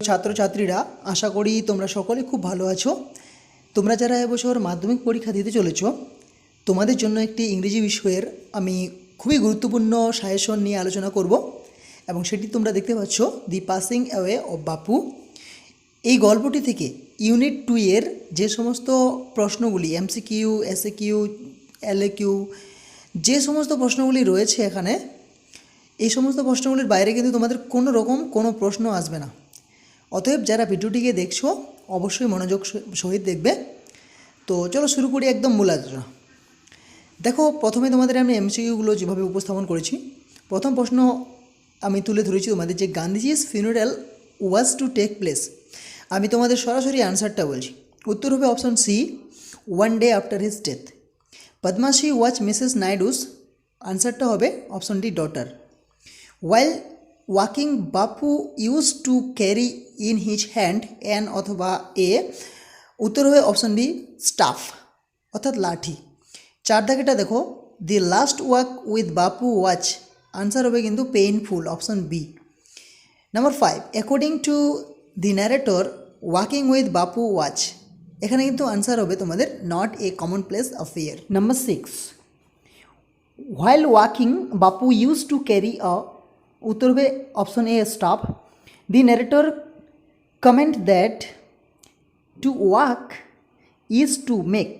ছাত্রছাত্রীরা আশা করি তোমরা সকলে খুব ভালো আছো। তোমরা যারা এবছর মাধ্যমিক পরীক্ষা দিতে চলেছো, তোমাদের জন্য একটি ইংরেজি বিষয়ের আমি খুবই গুরুত্বপূর্ণ সাজেশন নিয়ে আলোচনা করব এবং সেটি তোমরা দেখতে পাচ্ছ, দি পাসিং অ্যাওয়ে অফ বাপু। এই গল্পটি থেকে ইউনিট 2 এর যে সমস্ত প্রশ্নগুলি এমসিকিউ, এসএকিউ, এলএকিউ, যে সমস্ত প্রশ্নগুলি রয়েছে এখানে, এই সমস্ত প্রশ্নগুলির বাইরে কিন্তু তোমাদের কোনো রকম কোনো প্রশ্ন আসবে না। অতএব যারা ভিডিওটিকে দেখছো অবশ্যই মনোযোগ সহিত দেখবে। তো চলো শুরু করি একদম মূল আলোচনা। দেখো, প্রথমে তোমাদের আমি এমসিকিউগুলো যেভাবে উপস্থাপন করেছি, প্রথম প্রশ্ন আমি তুলে ধরেছি তোমাদের যে Gandhiji's funeral was to take place. আমি তোমাদের সরাসরি অ্যান্সারটা বলছি। উত্তর হবে option C, 1 day after his death. Padmashri was Mrs Naidu's, আনসারটা হবে option D, daughter. While walking, Bapu used to carry in his hand an অথবা এ, উত্তর হবে অপশন বি, স্টাফ অর্থাৎ লাঠি। 4 দাগেটা দেখো, the last walk with Bapu watch, answer হবে কিন্তু painful, option B. Number 5, according to the narrator walking with Bapu watch, এখানে কিন্তু আনসার হবে তোমাদের not a common place affair. Number 6, while walking Bapu use to carry a, উত্তর হবে option A, staff. The narrator comment that to walk is to make,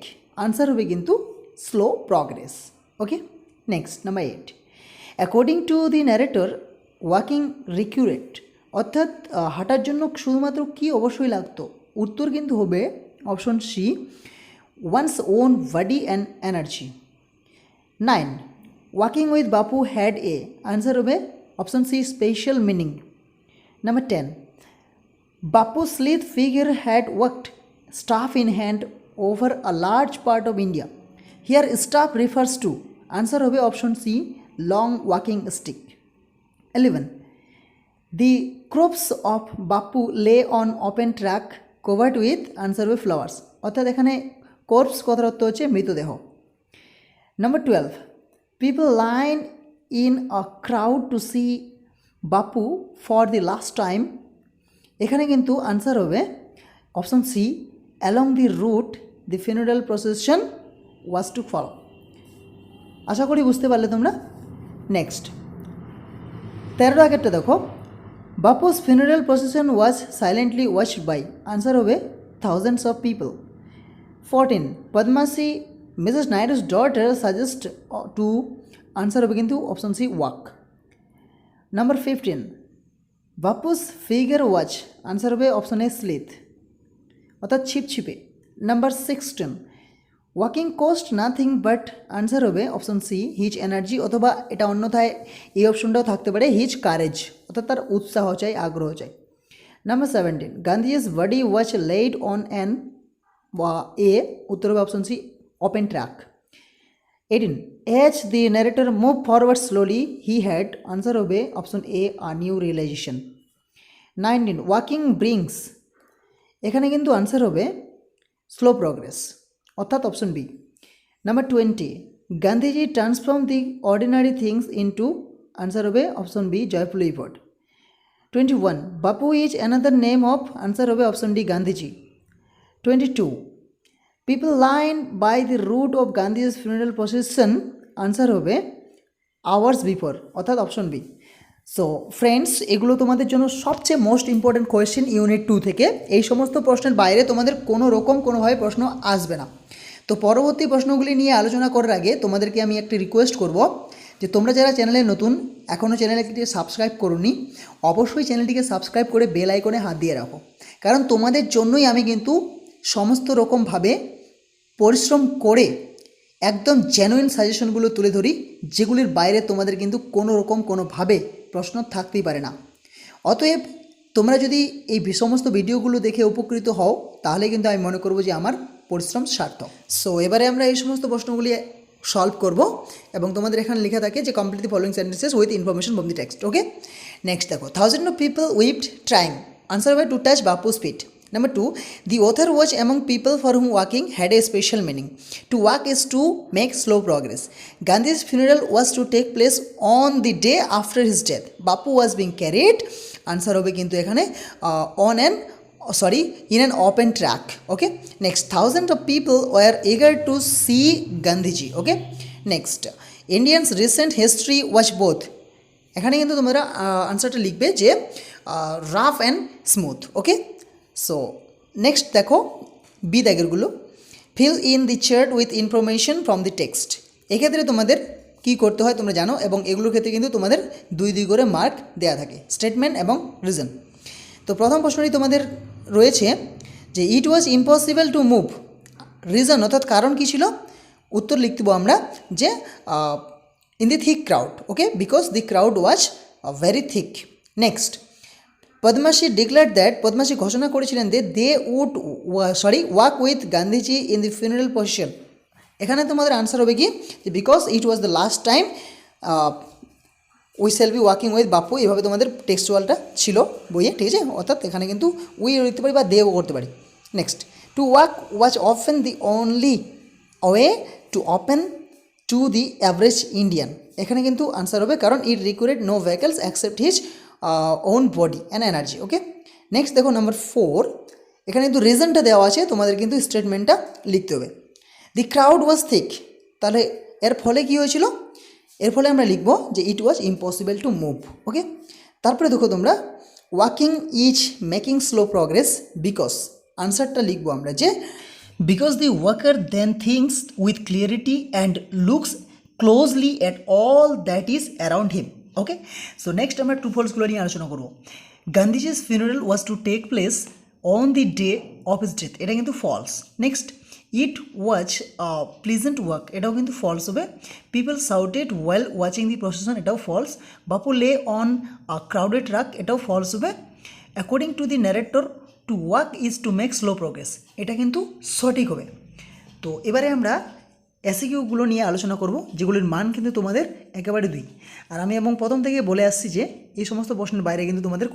answer হবে কিন্তু slow progress. Okay, next number 8, according to the narrator walking রিকিউরেট, অর্থাৎ হাঁটার জন্য শুধুমাত্র কি অবশ্যই লাগতো, উত্তর কিন্তু হবে option C, one's own body and energy. 9, walking with Bapu had a, answer হবে option C, special meaning. Number 10, Bapu's sleek figure had walked staff in hand over a large part of India. Here staff refers to, answer হবে option C, long walking stick. 11, the corpse of Bapu lay on open track covered with, answer হবে flowers, অর্থাৎ এখানে corpse কথার অর্থ হচ্ছে মৃতদেহ। Number 12, people line in a crowd to see Bapu for the last time, এখানে কিন্তু answer হবে option C, along the route the funeral procession was to follow. আশা করি বুঝতে পারলে তোমরা। নেক্সট 13 আগেরটা দেখো, Bapu's funeral procession was silently watched by, answer হবে thousands of people. 14, Padmashri Mrs Naidu's daughter suggest to, answer হবে কিন্তু option C, walk. Number 15, Bapu's figure was, answer হবে অপশন এ, স্লিথ অর্থাৎ ছিপছিপে। Number 16, walking cost nothing but, answer হবে option C, his energy, অথবা এটা অন্যথায় এই অপশনটাও থাকতে পারে, হিজ কারেজ, অর্থাৎ তার উৎসাহ চাই, আগ্রহ চাই। Number 17, Gandhiji's body was laid on an a, উত্তর হবে option C, open truck. 18, as the narrator moved forward slowly he had, answer হবে option A, a new realization. 19, walking brings, এখানে কিন্তু আনসার হবে স্লো প্রগ্রেস, অর্থাৎ option B. Number 20, Gandhiji transform the ordinary things into, answer হবে option B, joyful effort. 21, Bapu is another name of, answer হবে option D, Gandhiji. 22, people line by the route of Gandhi's funeral procession, answer হবে hours before, অর্থাৎ option B. So friends, এগুলো তোমাদের জন্য সবচেয়ে most important question unit 2 থেকে। এই সমস্ত প্রশ্নের বাইরে তোমাদের কোনো রকম কোনোভাবে প্রশ্ন আসবে না। তো পরবর্তী প্রশ্নগুলি নিয়ে আলোচনা করার আগে তোমাদেরকে আমি একটি রিকোয়েস্ট করব, যে তোমরা যারা চ্যানেলে নতুন, এখনও চ্যানেলটিকে সাবস্ক্রাইব করোনি, অবশ্যই চ্যানেলটিকে সাবস্ক্রাইব করে বেল আইকনে হাত দিয়ে রাখো, কারণ তোমাদের জন্যই আমি কিন্তু সমস্ত রকমভাবে পরিশ্রম করে একদম জেনুইন সাজেশনগুলো তুলে ধরি, যেগুলির বাইরে তোমাদের কিন্তু কোনো রকম কোনোভাবে প্রশ্ন থাকতেই পারে না। অতএব তোমরা যদি এই সমস্ত ভিডিওগুলো দেখে উপকৃত হও, তাহলে কিন্তু আমি মনে করব যে আমার পরিশ্রম সার্থক। সো এবারে আমরা এই সমস্ত প্রশ্নগুলি সলভ করব, এবং তোমাদের এখানে লেখা থাকে যে complete the following sentences with information from the text. Okay, next দেখো, thousand of people wept trying, answer হবে to touch Bapu's feet, Number 2, the author was among people for whom walking had a special meaning. To walk is to make slow progress. Gandhi's funeral was to take place on the day after his death. Bapu was being carried. Answer hobe kintu ekhane in an open track. Okay. Next, thousands of people were eager to see Gandhiji. Okay. Next, Indians' recent history was both. এখানে কিন্তু তোমরা আনসারটা লিখবে যে rough and smooth. Okay, so next দেখো B দাগেরগুলো, fill in the chart with information from the text. এক্ষেত্রে তোমাদের কী করতে হয় তোমরা জানো, এবং এগুলোর ক্ষেত্রে কিন্তু তোমাদের 2 করে মার্ক দেওয়া থাকে, স্টেটমেন্ট এবং রিজন। তো প্রথম প্রশ্নটি তোমাদের রয়েছে যে it was impossible to move. Reason অর্থাৎ কারণ কী ছিল, উত্তর লিখতে আমরা যে in the thick crowd, okay, because the crowd was very thick. Next, Padmashi declared that, Padmashi ঘোষণা করেছিলেন যে they would walk with Gandhiji in the funeral procession. এখানে তোমাদের আনসার হবে কি, যে because it was the last time we shall be walking with Bapu, এভাবে তোমাদের টেক্সচুয়ালটা ছিল বইয়ে, ঠিক আছে। অর্থাৎ এখানে কিন্তু উই লিখতে পারি বা দেও করতে পারি। Next, to walk was often the only way to open to the average Indian. এখানে কিন্তু আনসার হবে কারণ it required no vehicles except his own body and energy. Okay, next দেখো নাম্বার 4, এখানে কিন্তু রিজনটা দেওয়া আছে, তোমাদের কিন্তু স্টেটমেন্টটা লিখতে হবে। দি ক্রাউড ওয়াজ থিক, তাহলে এর ফলে কী হয়েছিল, এর ফলে আমরা লিখবো যে it was impossible to move. ওকে, তারপরে দেখো তোমরা walking is making slow progress because, আনসারটা লিখবো আমরা যে because the worker then thinks with clarity and looks closely at all that is around him. Okay, so next আমরা ট্রু ফলসগুলো নিয়ে আলোচনা করব। গান্ধীজির funeral was to take place on the day of his death, এটা কিন্তু false. Next, it was pleasant work, এটাও কিন্তু false হবে। People shouted well watching the procession, এটাও false. Bapu lay on crowded truck, এটাও ফলস হবে। According to the narrator to walk is to make slow progress, এটা কিন্তু সঠিক হবে। তো এবারে আমরা এসিকিউগুলো নিয়ে আলোচনা করব, যেগুলির মান কিন্তু তোমাদের একেবারে 2। আর আমি এবং প্রথম থেকে বলে আসছি যে এই সমস্ত প্রশ্নের বাইরে কিন্তু তোমাদের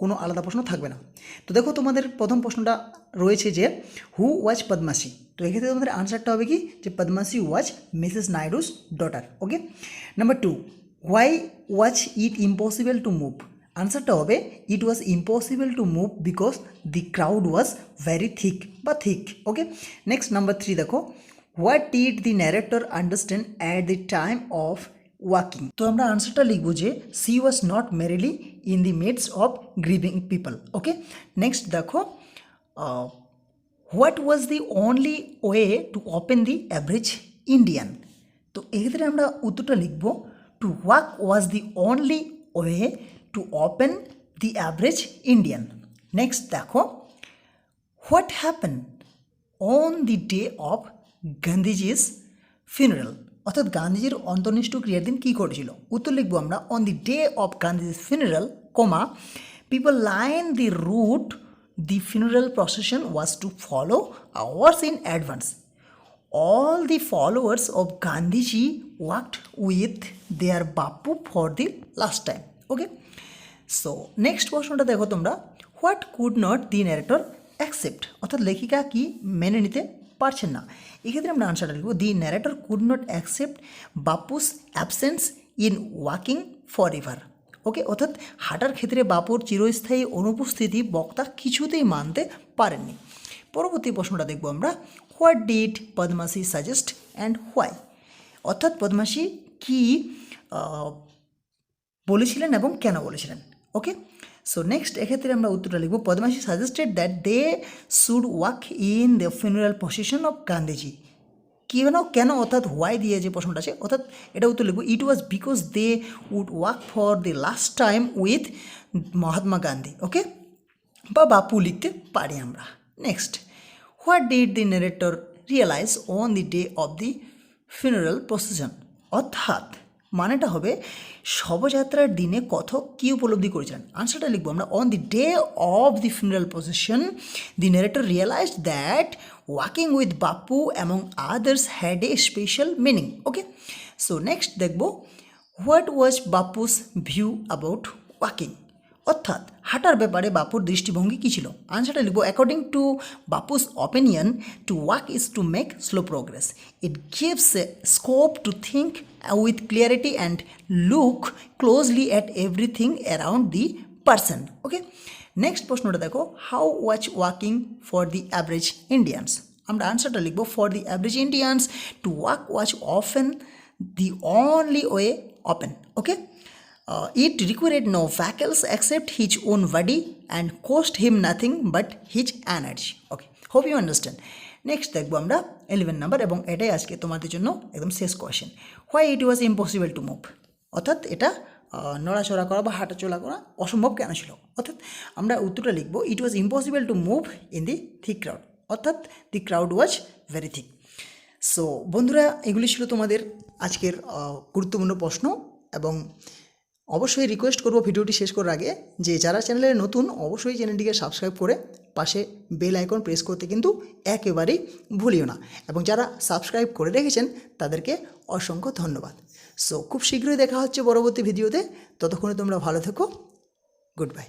কোনো আলাদা প্রশ্ন থাকবে না। তো দেখো তোমাদের প্রথম প্রশ্নটা রয়েছে যে হু ওয়াজ পদ্মাসী। তো এক্ষেত্রে তোমাদের আনসারটা হবে কি, যে Padmasi was Mrs Naidu's daughter. Okay, number 2, why was it impossible to move. আনসারটা হবে it was impossible to move because the crowd was very thick বা থিক। ওকে, নেক্সট নাম্বার 3 দেখো, what did the narrator understand at the time of walking. তো আমরা আনসারটা লিখবো যে she was not merely in the midst of grieving people. Okay, next দেখো, what was the only way to open the average Indian. তো এক্ষেত্রে আমরা উত্তরটা লিখবো to walk was the only way to open the average Indian. Next দেখো, what happened on the day of Gandhiji's funeral, অর্থাৎ গান্ধীজির অন্তর্নিষ্ঠ ক্রিয়ার দিন কী ঘটেছিল। উত্তর লিখবো আমরা on the day of Gandhiji's funeral, people lined the route the funeral procession was to follow hours in advance. All the followers of Gandhiji walked with their Bapu for the last time. Okay, so next প্রশ্নটা দেখো তোমরা, what could not the narrator accept, অর্থাৎ লেখিকা কি মেনে নিতে পারছেন না। এক্ষেত্রে আমরা আনসারটা লিখব the narrator could not accept Bapu's absence in walking for ever. Okay, অর্থাৎ হাঁটার ক্ষেত্রে বাপুর চিরস্থায়ী অনুপস্থিতি বক্তা কিছুতেই মানতে পারেননি। পরবর্তী প্রশ্নটা দেখব আমরা, what did Padmasi suggest and why, অর্থাৎ পদ্মাসী কি বলেছিলেন এবং কেন বলেছিলেন। ওকে, সো নেক্সট এক্ষেত্রে আমরা উত্তরটা লিখব Padmasi suggested that they should walk in the funeral procession of Gandhiji. কেন অর্থাৎ হোয়াই দিয়ে যে প্রশ্নটা আছে, অর্থাৎ এটা উত্তর লিখব it was because they would walk for the last time with Mahatma Gandhi. Okay, বা বাপু লিখতে পারি আমরা। Next, what did the narrator realize on the day of the funeral procession, অর্থাৎ মানেটা হবে শবযাত্রার দিনে কথক কী উপলব্ধি করেছিলেন। আনসারটা লিখবো আমরা on the day of the funeral procession the narrator realized that walking with Bapu among others had a special meaning. Okay, so next দেখবো what was Bapu's view about walking, অর্থাৎ হাঁটার ব্যাপারে বাপুর দৃষ্টিভঙ্গি কী ছিল? আনসারটা লিখবো according to Bapu's opinion to walk is to make slow progress. It gives a scope to think with clarity and look closely at everything around the person. Okay, next প্রশ্নটা দেখো, how watch walking for the average Indians? আমরা আনসারটা লিখবো for the average Indians to walk watch often the only way open. Okay, it required no vehicles except his own body and cost him nothing but his energy. Okay, hope you understand. Next দেখবো আমরা 11 number, এবং এটাই আজকে তোমাদের জন্য একদম শেষ question. Why it was impossible to move? অর্থাৎ এটা নড়াচড়া করা বা হাঁটাচলা করা অসম্ভব কেন ছিল? অর্থাৎ আমরা উত্তরটা লিখবো it was impossible to move in the thick crowd, অর্থাৎ the crowd was very thick. So বন্ধুরা, এগুলি ছিল তোমাদের আজকের গুরুত্বপূর্ণ প্রশ্ন, এবং অবশ্যই রিকোয়েস্ট করব ভিডিওটি শেষ করার আগে যে যারা চ্যানেলে নতুন অবশ্যই চ্যানেলটিকে সাবস্ক্রাইব করে পাশে বেল আইকন প্রেস করতে কিন্তু একেবারেই ভুলিও না, এবং যারা সাবস্ক্রাইব করে রেখেছেন তাদেরকে অসংখ্য ধন্যবাদ। সো খুব শীঘ্রই দেখা হচ্ছে পরবর্তী ভিডিওতে, ততক্ষণে তোমরা ভালো থেকো, গুড বাই।